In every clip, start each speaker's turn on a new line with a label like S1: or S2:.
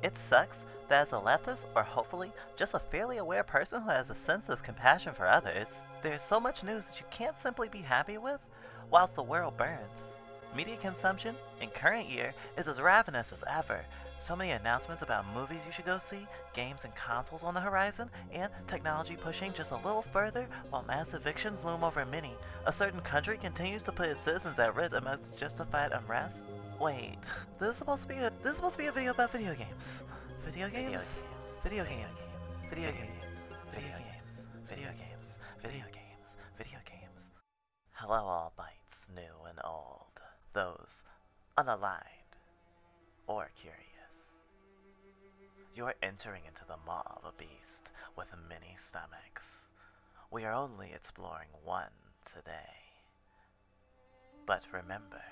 S1: It sucks that as a leftist, or hopefully just a fairly aware person who has a sense of compassion for others, there's so much news that you can't simply be happy with whilst the world burns. Media consumption in current year is as ravenous as ever. So many announcements about movies you should go see, games and consoles on the horizon, and technology pushing just a little further while mass evictions loom over many. A certain country continues to put its citizens at risk amidst justified unrest. Wait, this is supposed to be a video about video games. Video games? Video games. Video games. Video games. Video games. Video games. Video games. Hello all bites, new and old. Those unaligned or curious. You are entering into the maw of a beast with many stomachs. We are only exploring one today. But remember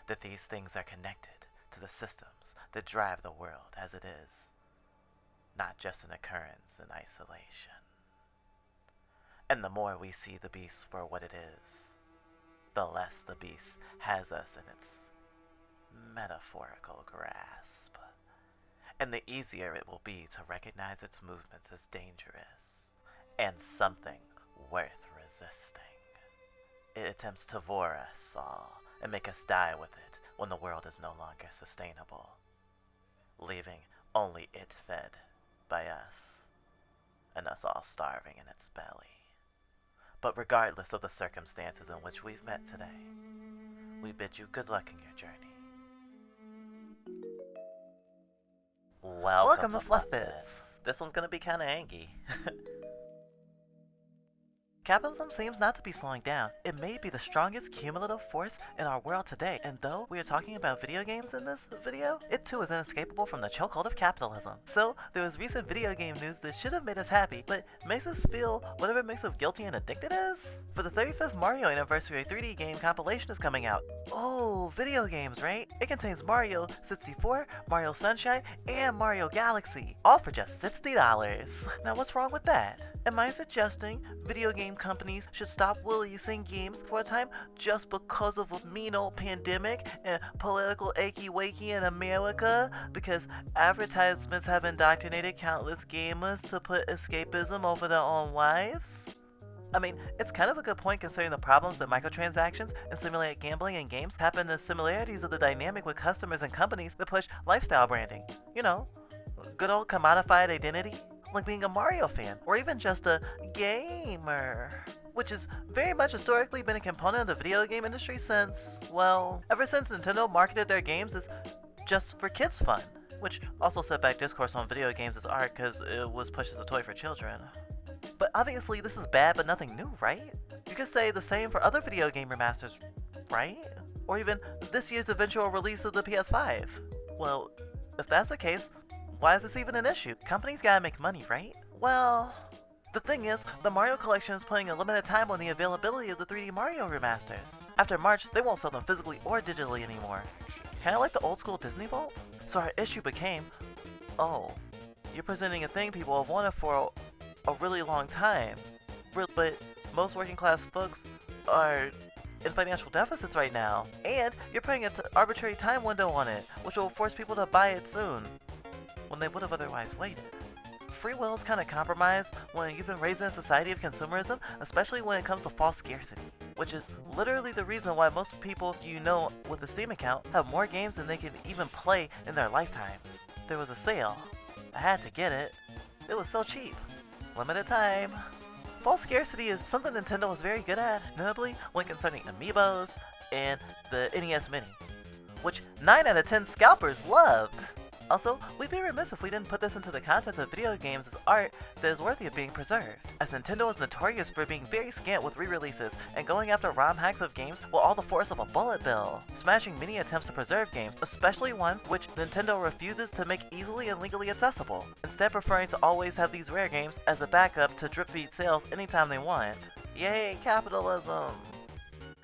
S1: that these things are connected to the systems that drive the world as it is, not just an occurrence in isolation. And the more we see the beast for what it is, the less the beast has us in its metaphorical grasp, and the easier it will be to recognize its movements as dangerous and something worth resisting. It attempts to vor us all and make us die with it when the world is no longer sustainable, leaving only it fed by us, and us all starving in its belly. But regardless of the circumstances in which we've met today, we bid you good luck in your journey. Welcome to Fluffbits. This one's gonna be kinda angy. Capitalism seems not to be slowing down. It may be the strongest cumulative force in our world today, and though we are talking about video games in this video, it too is inescapable from the chokehold of capitalism. So, there was recent video game news that should have made us happy, but makes us feel whatever mix of guilty and addicted is? For the 35th Mario Anniversary 3D game compilation is coming out. Oh, video games, right? It contains Mario 64, Mario Sunshine, and Mario Galaxy, all for just $60. Now what's wrong with that? Am I suggesting video game companies should stop releasing games for a time just because of a mean old pandemic and political achy-wakey in America? Because advertisements have indoctrinated countless gamers to put escapism over their own lives? I mean, it's kind of a good point considering the problems that microtransactions and simulated gambling in games happen as similarities of the dynamic with customers and companies that push lifestyle branding. You know, good old commodified identity. Like being a Mario fan, or even just a gamer, which has very much historically been a component of the video game industry since, well, ever since Nintendo marketed their games as just for kids fun, which also set back discourse on video games as art because it was pushed as a toy for children. But obviously this is bad but nothing new, right? You could say the same for other video game remasters, right? Or even this year's eventual release of the PS5. Well, if that's the case, why is this even an issue? Companies gotta make money, right? Well, the thing is, the Mario Collection is putting a limited time on the availability of the 3D Mario remasters. After March, they won't sell them physically or digitally anymore. Kinda like the old school Disney Vault? So our issue became, oh, you're presenting a thing people have wanted for a really long time. But most working class folks are in financial deficits right now. And you're putting an arbitrary time window on it, which will force people to buy it soon, when they would have otherwise waited. Free will is kind of compromised when you've been raised in a society of consumerism, especially when it comes to false scarcity, which is literally the reason why most people you know with a Steam account have more games than they can even play in their lifetimes. There was a sale. I had to get it. It was so cheap. Limited time. False scarcity is something Nintendo is very good at, notably when concerning amiibos and the NES Mini, which 9 out of 10 scalpers loved. Also, we'd be remiss if we didn't put this into the context of video games as art that is worthy of being preserved, as Nintendo is notorious for being very scant with re-releases and going after ROM hacks of games with all the force of a bullet bill, smashing many attempts to preserve games, especially ones which Nintendo refuses to make easily and legally accessible, instead preferring to always have these rare games as a backup to drip-feed sales anytime they want. Yay, capitalism!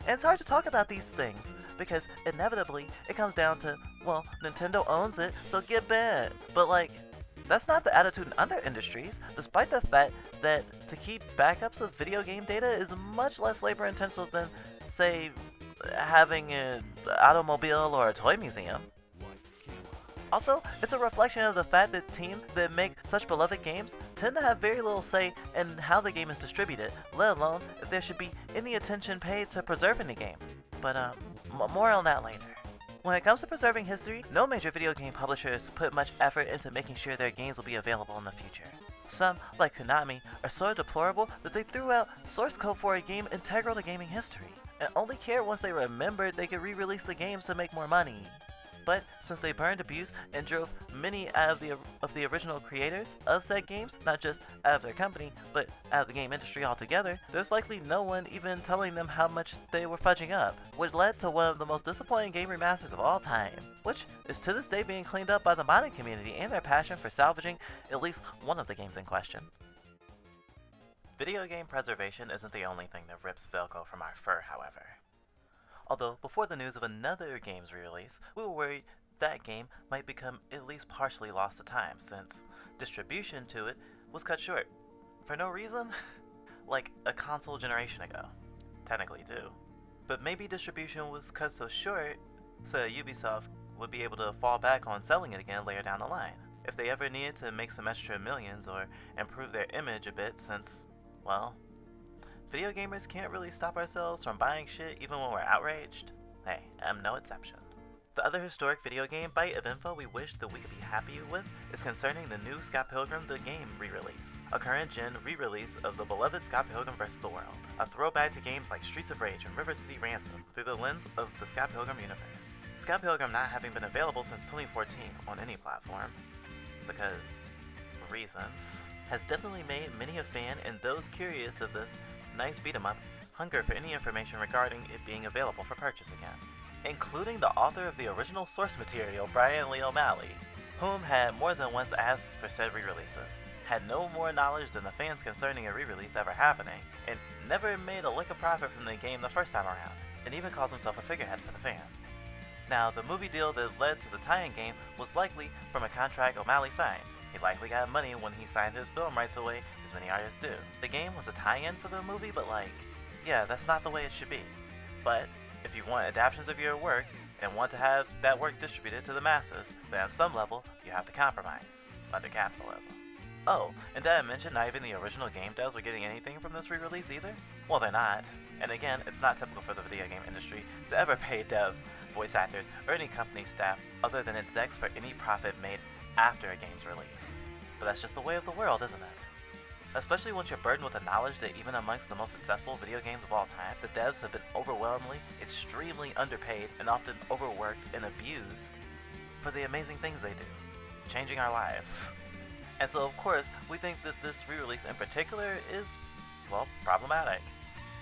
S1: And it's hard to talk about these things, because inevitably it comes down to, well, Nintendo owns it, so get bent. But like, that's not the attitude in other industries, despite the fact that to keep backups of video game data is much less labor intensive than, say, having an automobile or a toy museum. Also, it's a reflection of the fact that teams that make such beloved games tend to have very little say in how the game is distributed, let alone if there should be any attention paid to preserving the game. But more on that later. When it comes to preserving history, no major video game publishers put much effort into making sure their games will be available in the future. Some, like Konami, are so deplorable that they threw out source code for a game integral to gaming history, and only cared once they remembered they could re-release the games to make more money. But since they burned, abused, and drove many out of the original creators of said games, not just out of their company, but out of the game industry altogether, there's likely no one even telling them how much they were fudging up, which led to one of the most disappointing game remasters of all time, which is to this day being cleaned up by the modding community and their passion for salvaging at least one of the games in question. Video game preservation isn't the only thing that rips Velcro from our fur, however. Although, before the news of another game's re-release, we were worried that game might become at least partially lost to time, since distribution to it was cut short. For no reason? Like a console generation ago. Technically too. But maybe distribution was cut so short, so Ubisoft would be able to fall back on selling it again later down the line, if they ever needed to make some extra millions or improve their image a bit, since, well, video gamers can't really stop ourselves from buying shit even when we're outraged. Hey, I'm no exception. The other historic video game bite of info we wish that we could be happy with is concerning the new Scott Pilgrim the Game re-release. A current-gen re-release of the beloved Scott Pilgrim vs. the World. A throwback to games like Streets of Rage and River City Ransom through the lens of the Scott Pilgrim universe. Scott Pilgrim not having been available since 2014 on any platform, because reasons, has definitely made many a fan and those curious of this nice beat-em-up hunger for any information regarding it being available for purchase again, including the author of the original source material, Brian Lee O'Malley, whom had more than once asked for said re-releases, had no more knowledge than the fans concerning a re-release ever happening, and never made a lick of profit from the game the first time around, and even calls himself a figurehead for the fans. Now, the movie deal that led to the tie-in game was likely from a contract O'Malley signed. He likely got money when he signed his film rights away, as many artists do. The game was a tie-in for the movie, but yeah, that's not the way it should be. But if you want adaptations of your work and want to have that work distributed to the masses, then on some level, you have to compromise under capitalism. Oh, and did I mention not even the original game devs were getting anything from this re-release either? Well, they're not. And again, it's not typical for the video game industry to ever pay devs, voice actors, or any company staff other than execs for any profit made after a game's release. But that's just the way of the world, isn't it? Especially once you're burdened with the knowledge that even amongst the most successful video games of all time, the devs have been overwhelmingly, extremely underpaid, and often overworked and abused for the amazing things they do, changing our lives. And so of course, we think that this re-release in particular is, well, problematic.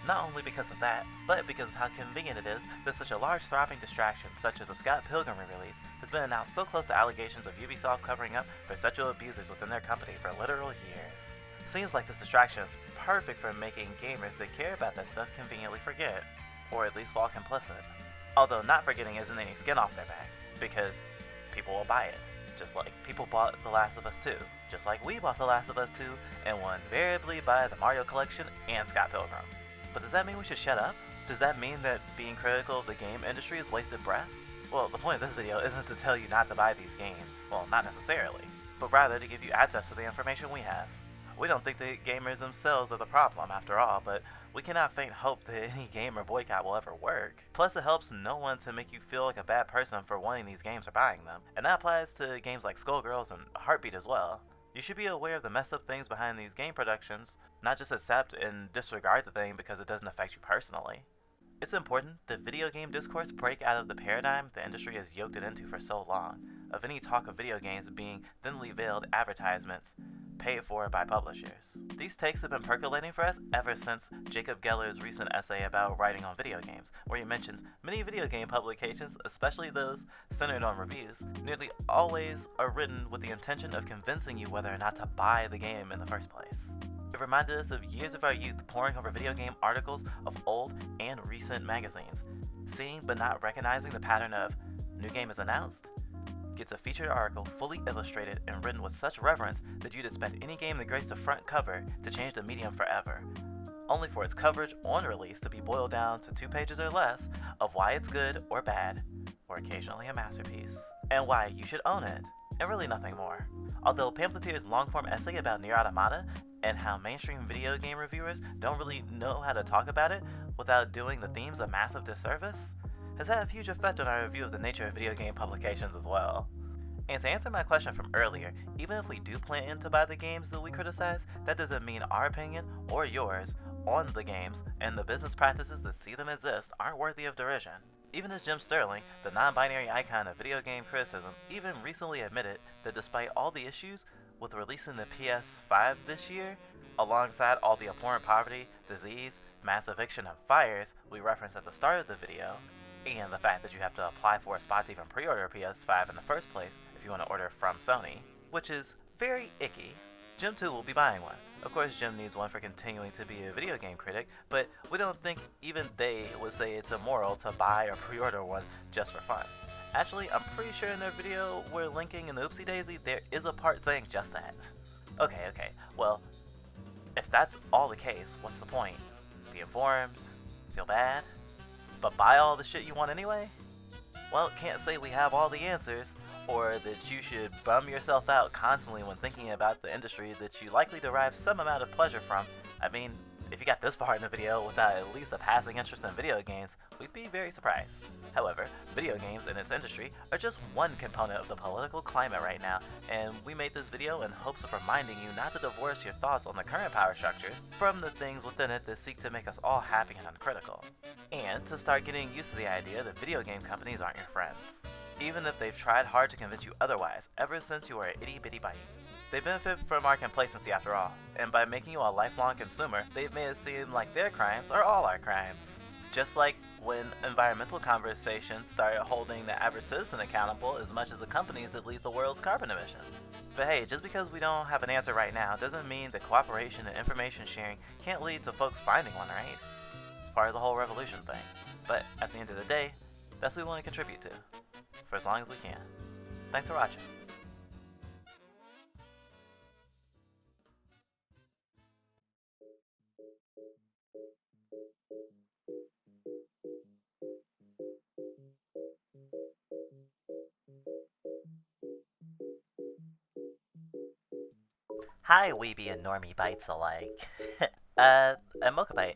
S1: Not only because of that, but because of how convenient it is that such a large throbbing distraction such as a Scott Pilgrim re-release has been announced so close to allegations of Ubisoft covering up for sexual abusers within their company for literal years. Seems like this distraction is perfect for making gamers that care about that stuff conveniently forget, or at least fall complicit. Although not forgetting isn't any skin off their back, because people will buy it, just like people bought The Last of Us 2, just like we bought The Last of Us 2 and will invariably buy the Mario Collection and Scott Pilgrim. But does that mean we should shut up? Does that mean that being critical of the game industry is wasted breath? Well, the point of this video isn't to tell you not to buy these games, well, not necessarily, but rather to give you access to the information we have. We don't think the gamers themselves are the problem after all, but we cannot faint hope that any gamer boycott will ever work. Plus it helps no one to make you feel like a bad person for wanting these games or buying them, and that applies to games like Skullgirls and Heartbeat as well. You should be aware of the messed up things behind these game productions, not just accept and disregard the thing because it doesn't affect you personally. It's important that video game discourse break out of the paradigm the industry has yoked it into for so long, of any talk of video games being thinly veiled advertisements paid for by publishers. These takes have been percolating for us ever since Jacob Geller's recent essay about writing on video games, where he mentions many video game publications, especially those centered on reviews, nearly always are written with the intention of convincing you whether or not to buy the game in the first place. It reminded us of years of our youth poring over video game articles of old and recent magazines, seeing but not recognizing the pattern of new game is announced, gets a featured article fully illustrated and written with such reverence that you'd expect any game that graced the front cover to change the medium forever, only for its coverage on release to be boiled down to 2 pages or less of why it's good or bad, or occasionally a masterpiece. and why you should own it, and really nothing more. Although Pamphleteer's long-form essay about Nier Automata and how mainstream video game reviewers don't really know how to talk about it without doing the themes a massive disservice, has had a huge effect on our review of the nature of video game publications as well. And to answer my question from earlier, even if we do plan to buy the games that we criticize, that doesn't mean our opinion or yours on the games and the business practices that see them exist aren't worthy of derision. Even as Jim Sterling, the non-binary icon of video game criticism, even recently admitted that despite all the issues with releasing the PS5 this year, alongside all the abhorrent poverty, disease, mass eviction, and fires we referenced at the start of the video, and the fact that you have to apply for a spot to even pre-order a PS5 in the first place if you want to order from Sony, which is very icky, Jim too will be buying one. Of course, Jim needs one for continuing to be a video game critic, but we don't think even they would say it's immoral to buy or pre-order one just for fun. Actually, I'm pretty sure in their video we're linking in the Oopsie Daisy, there is a part saying just that. Okay, well, if that's all the case, what's the point? Be informed, feel bad, but buy all the shit you want anyway? Well, can't say we have all the answers, or that you should bum yourself out constantly when thinking about the industry that you likely derive some amount of pleasure from. I mean, if you got this far in the video without at least a passing interest in video games, we'd be very surprised. However, video games and its industry are just one component of the political climate right now, and we made this video in hopes of reminding you not to divorce your thoughts on the current power structures from the things within it that seek to make us all happy and uncritical. And to start getting used to the idea that video game companies aren't your friends, even if they've tried hard to convince you otherwise ever since you were an itty-bitty bite. They benefit from our complacency after all, and by making you a lifelong consumer, they've made it seem like their crimes are all our crimes. Just like when environmental conversations started holding the average citizen accountable as much as the companies that lead the world's carbon emissions. But hey, just because we don't have an answer right now doesn't mean that cooperation and information sharing can't lead to folks finding one, right? It's part of the whole revolution thing. But at the end of the day, that's what we want to contribute to, for as long as we can. Thanks for watching. Hi, Weeby and Normie Bites alike. I'm Mokabite.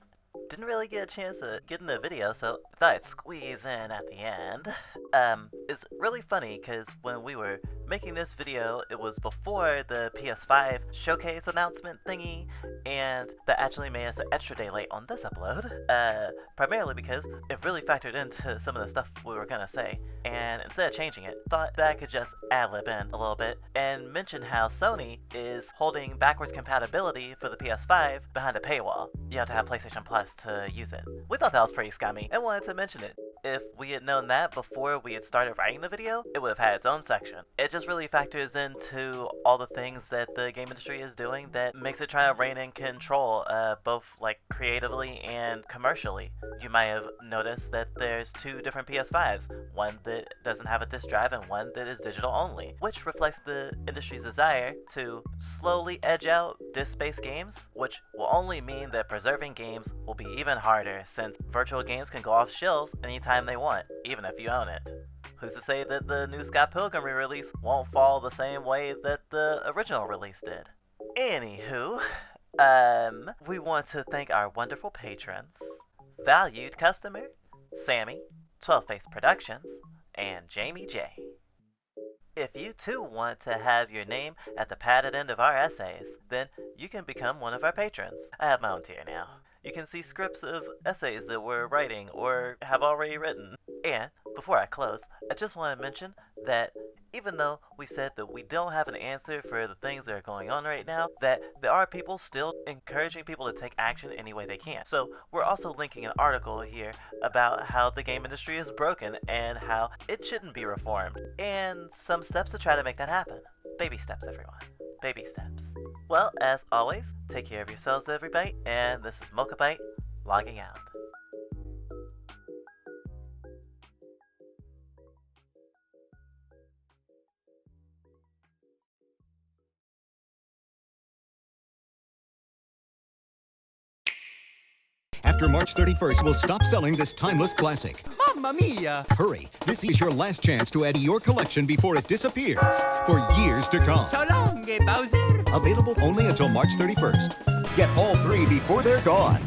S1: Didn't really get a chance to get in the video, so I thought I'd squeeze in at the end. It's really funny because when we were making this video, it was before the PS5 showcase announcement thingy, and that actually made us an extra day late on this upload. Primarily because it really factored into some of the stuff we were gonna say, and instead of changing it, thought that I could just ad-lib in a little bit and mention how Sony is holding backwards compatibility for the PS5 behind a paywall. You have to have PlayStation Plus to use it. We thought that was pretty scummy and wanted to mention it. If we had known that before we had started writing the video, it would have had its own section. It just really factors into all the things that the game industry is doing that makes it try to rein in control, both like creatively and commercially. You might have noticed that there's two different PS5s, one that doesn't have a disc drive and one that is digital only, which reflects the industry's desire to slowly edge out disc-based games, which will only mean that preserving games will be even harder since virtual games can go off shelves anytime they want, even if you own it. Who's to say that the new Pilgrim release won't fall the same way that the original release did? Anywho, we want to thank our wonderful patrons, valued customer, Sammy, 12 Face Productions, and Jamie J. If you too want to have your name at the padded end of our essays, then you can become one of our patrons. I have my own tier now. You can see scripts of essays that we're writing or have already written. And before I close, I just want to mention that even though we said that we don't have an answer for the things that are going on right now, that there are people still encouraging people to take action any way they can. So we're also linking an article here about how the game industry is broken and how it shouldn't be reformed, and some steps to try to make that happen. Baby steps, everyone. Baby steps. Well, as always, take care of yourselves, everybody, and this is Mokabite, logging out.
S2: After March 31st, we'll stop selling this timeless classic.
S3: Mamma mia!
S2: Hurry, this is your last chance to add to your collection before it disappears for years to come.
S3: So long, Bowser!
S2: Available only until March 31st.
S4: Get all 3 before they're gone.